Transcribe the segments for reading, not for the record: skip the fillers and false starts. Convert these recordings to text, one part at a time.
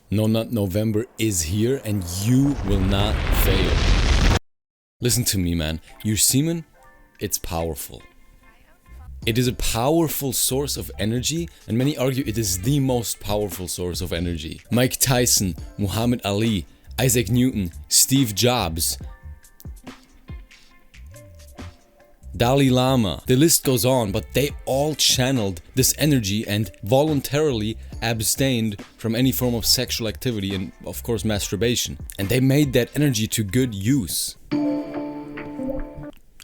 No Nut November is here and you will not fail. Listen to me, man. Your semen, it's powerful. It is a powerful source of energy, and many argue it is the most powerful source of energy. Mike Tyson, Muhammad Ali, Isaac Newton, Steve Jobs, Dalai Lama, the list goes on, but they all channeled this energy and voluntarily abstained from any form of sexual activity and, of course, masturbation. And they made that energy to good use.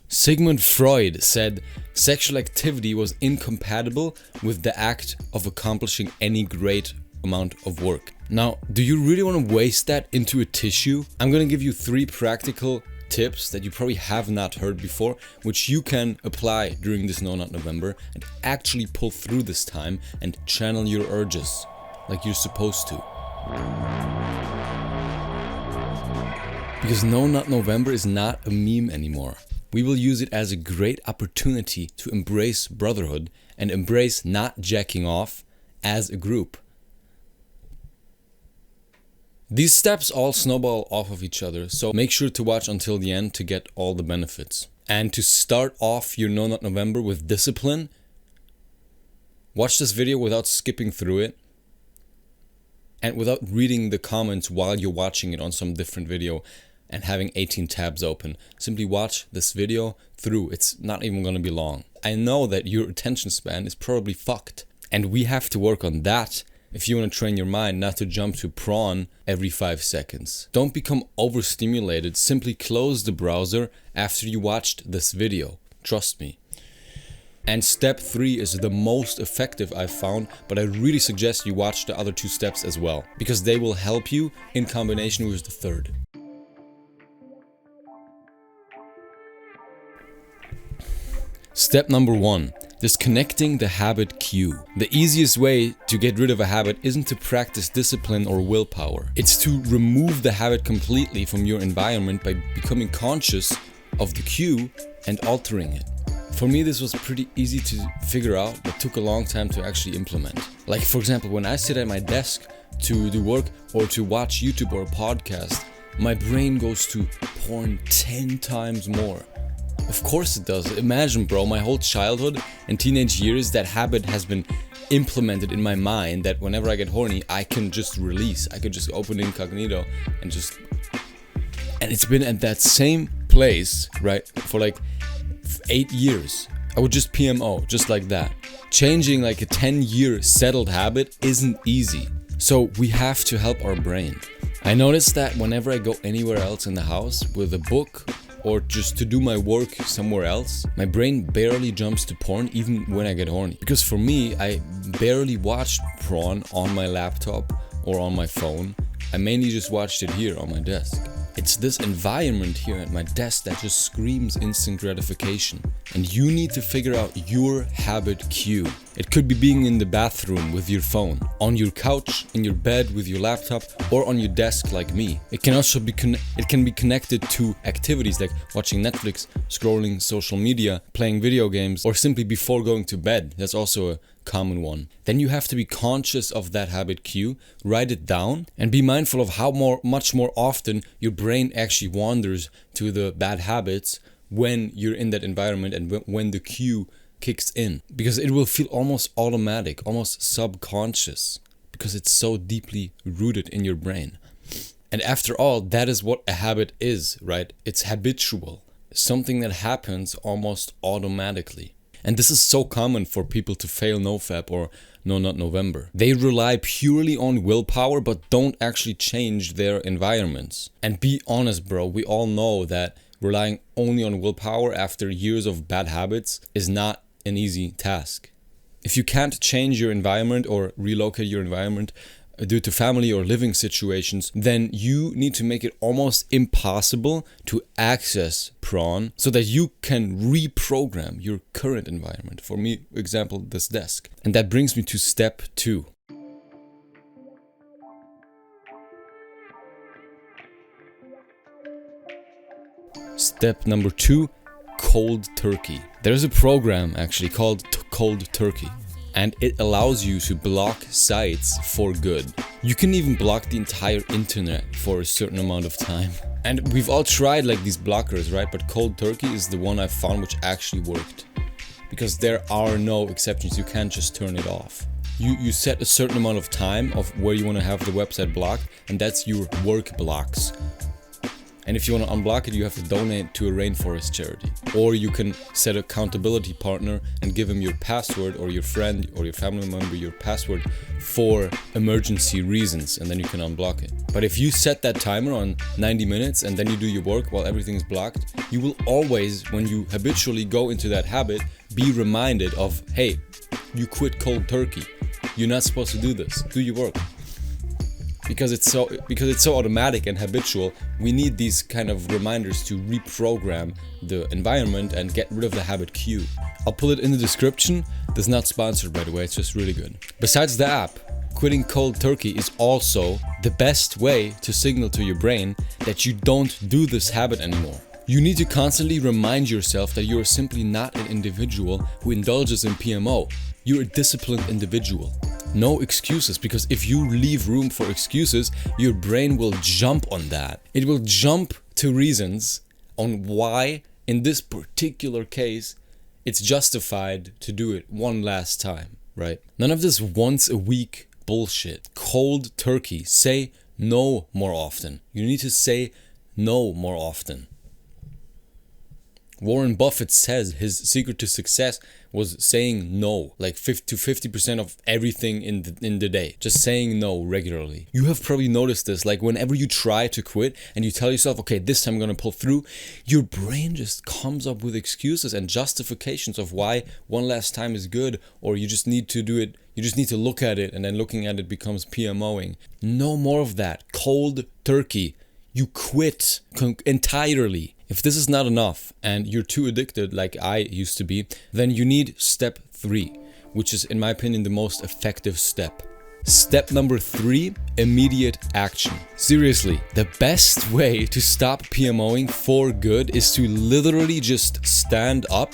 Sigmund Freud said sexual activity was incompatible with the act of accomplishing any great amount of work. Now, do you really want to waste that into a tissue? I'm gonna give you 3 practical tips that you probably have not heard before, which you can apply during this No Nut November and actually pull through this time and channel your urges like you're supposed to. Because No Nut November is not a meme anymore. We will use it as a great opportunity to embrace brotherhood and embrace not jacking off as a group. These steps all snowball off of each other, so make sure to watch until the end to get all the benefits. And to start off your No Nut November with discipline, watch this video without skipping through it and without reading the comments while you're watching it on some different video and having 18 tabs open. Simply watch this video through. It's not even going to be long. I know that your attention span is probably fucked, and we have to work on that if you want to train your mind not to jump to prawn every 5 seconds. Don't become overstimulated. Simply close the browser after you watched this video. Trust me. And step 3 is the most effective I've found, but I really suggest you watch the other 2 steps as well, because they will help you in combination with the 3rd. Step number 1. Disconnecting the habit cue. The easiest way to get rid of a habit isn't to practice discipline or willpower. It's to remove the habit completely from your environment by becoming conscious of the cue and altering it. For me, this was pretty easy to figure out, but took a long time to actually implement. Like, for example, when I sit at my desk to do work or to watch YouTube or a podcast, my brain goes to porn 10 times more. Of course it does. Imagine, bro, my whole childhood and teenage years, that habit has been implemented in my mind that whenever I get horny, I can just release. I could just open incognito and just... And it's been at that same place, right, for like 8 years. I would just PMO, just like that. Changing like a 10-year settled habit isn't easy. So we have to help our brain. I noticed that whenever I go anywhere else in the house with a book, or just to do my work somewhere else, my brain barely jumps to porn even when I get horny. Because for me, I barely watched porn on my laptop or on my phone. I mainly just watched it here on my desk. It's this environment here at my desk that just screams instant gratification. And you need to figure out your habit cue. It could be being in the bathroom with your phone, on your couch, in your bed with your laptop, or on your desk like me. It can also be connected to activities like watching Netflix, scrolling social media, playing video games, or simply before going to bed. That's also a common one. Then you have to be conscious of that habit cue, write it down, and be mindful of how much more often your brain actually wanders to the bad habits when you're in that environment and when the cue kicks in. Because it will feel almost automatic, almost subconscious, because it's so deeply rooted in your brain. And after all, that is what a habit is, right? It's habitual, something that happens almost automatically. And this is so common for people to fail NoFap or No Nut November. They rely purely on willpower but don't actually change their environments. And be honest, bro, we all know that relying only on willpower after years of bad habits is not an easy task. If you can't change your environment or relocate your environment due to family or living situations, then you need to make it almost impossible to access prawn so that you can reprogram your current environment. For me, example, this desk. And that brings me to step 2. Step number 2, cold turkey. There's a program actually called Cold Turkey. and it allows you to block sites for good. You can even block the entire internet for a certain amount of time. And we've all tried like these blockers, right? But cold turkey is the one I found which actually worked. Because there are no exceptions, you can't just turn it off. You set a certain amount of time of where you want to have the website blocked, and that's your work blocks. And if you want to unblock it, you have to donate to a rainforest charity. Or you can set an accountability partner and give him your password, or your friend or your family member your password for emergency reasons, and then you can unblock it. But if you set that timer on 90 minutes and then you do your work while everything is blocked, you will always, when you habitually go into that habit, be reminded of, hey, you quit cold turkey. You're not supposed to do this. Do your work. Because it's so automatic and habitual, we need these kind of reminders to reprogram the environment and get rid of the habit cue. I'll put it in the description. This is not sponsored, by the way, it's just really good. Besides the app, quitting cold turkey is also the best way to signal to your brain that you don't do this habit anymore. You need to constantly remind yourself that you are simply not an individual who indulges in PMO. You're a disciplined individual. No excuses, because if you leave room for excuses, your brain will jump on that. It will jump to reasons on why, in this particular case, it's justified to do it one last time, right? None of this once a week bullshit. Cold turkey. Say no more often. You need to say no more often. Warren Buffett says his secret to success was saying no, like 50% of everything in the day. Just saying no regularly. You have probably noticed this, like whenever you try to quit and you tell yourself, okay, this time I'm gonna pull through, your brain just comes up with excuses and justifications of why one last time is good, or you just need to do it, you just need to look at it, and then looking at it becomes PMOing. No more of that. Cold turkey. You quit entirely. If this is not enough and you're too addicted like I used to be, then you need step 3, which is in my opinion the most effective step. Step number 3, immediate action. Seriously, the best way to stop PMOing for good is to literally just stand up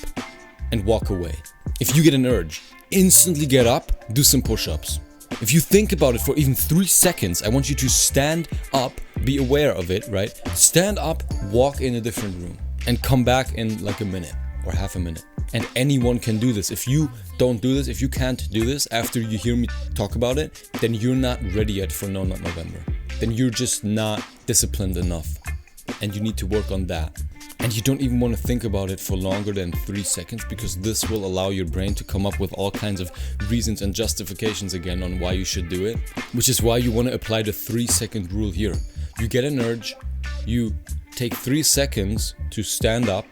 and walk away. If you get an urge, instantly get up, do some push-ups. If you think about it for even 3 seconds, I want you to stand up, be aware of it, right? Stand up, walk in a different room, and come back in like a minute or half a minute. And anyone can do this. If you don't do this, if you can't do this after you hear me talk about it, then you're not ready yet for No Nut November. Then you're just not disciplined enough. And you need to work on that. And you don't even want to think about it for longer than 3 seconds, because this will allow your brain to come up with all kinds of reasons and justifications again on why you should do it. Which is why you want to apply the 3-second rule here. You get an urge, you take 3 seconds to stand up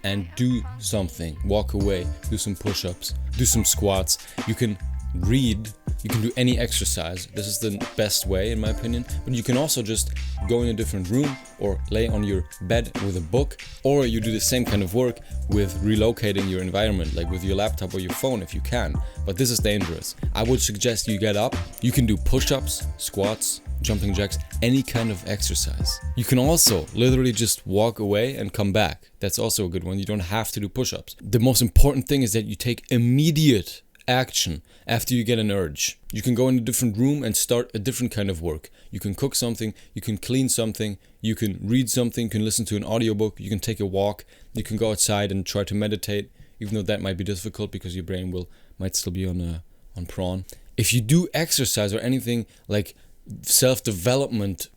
and do something. Walk away, do some push-ups, do some squats. You can read, you can do any exercise. This is the best way in my opinion. But you can also just go in a different room or lay on your bed with a book, or you do the same kind of work with relocating your environment, like with your laptop or your phone if you can. But this is dangerous. I would suggest you get up. You can do push-ups, squats, jumping jacks, any kind of exercise. You can also literally just walk away and come back. That's also a good one. You don't have to do push-ups. The most important thing is that you take immediate action after you get an urge. You can go in a different room and start a different kind of work. You can cook something, you can clean something, you can read something, you can listen to an audiobook, you can take a walk, you can go outside and try to meditate, even though that might be difficult because your brain might still be on prawn. If you do exercise or anything like self-development,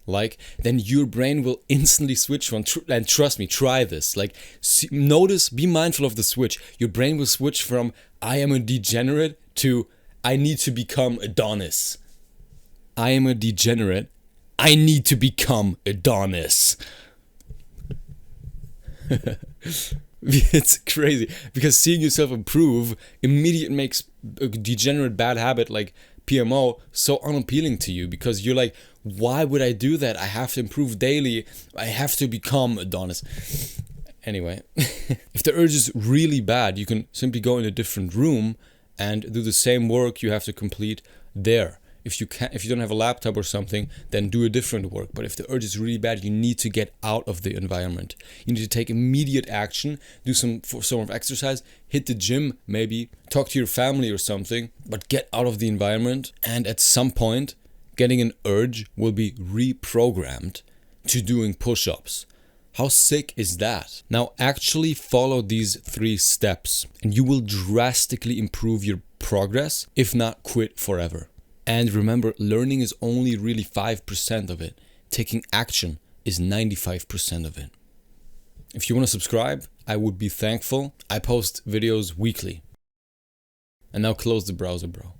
then your brain will instantly switch from, and trust me, try this, notice, be mindful of the switch. Your brain will switch from I am a degenerate to I need to become Adonis. I am a degenerate, I need to become Adonis. It's crazy because seeing yourself improve immediately makes a degenerate bad habit like PMO so unappealing to you, because you're like, why would I do that? I have to improve daily. I have to become Adonis. Anyway, if the urge is really bad, you can simply go in a different room and do the same work you have to complete there. If you don't have a laptop or something, then do a different work. But if the urge is really bad, you need to get out of the environment. You need to take immediate action, do some form of exercise, hit the gym, maybe talk to your family or something, but get out of the environment. And at some point, getting an urge will be reprogrammed to doing push-ups. How sick is that? Now actually follow these 3 steps and you will drastically improve your progress, if not quit forever. And remember, learning is only really 5% of it. Taking action is 95% of it. If you want to subscribe, I would be thankful. I post videos weekly. And now close the browser, bro.